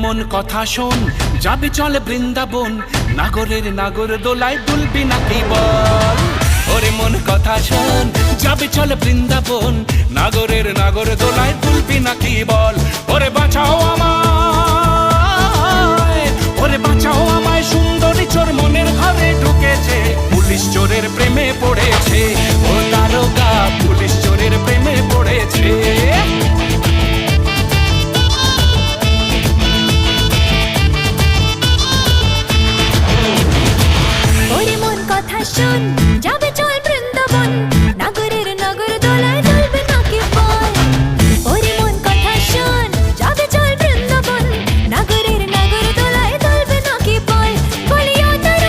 মন কথা শোন, যাবি চল বৃন্দাবন, নাগরের নাগর দোলায় দুলবি নাকি বল। ওরে মন কথা শোন, যাবি চল বৃন্দাবন, নাগরের নাগর দোলায় দুলবি নাকি বল। ওরে বাঁচাও আমায়, ওরে বাঁচাও আমায়, সুন্দরী চোর মনের ঘরে ঢুকেছে, পুলিশ চোরের প্রেমে পড়েছে। ও দারোগা, পুলিশ চোরের প্রেমে পড়েছে। ওরে মন কথা শোন,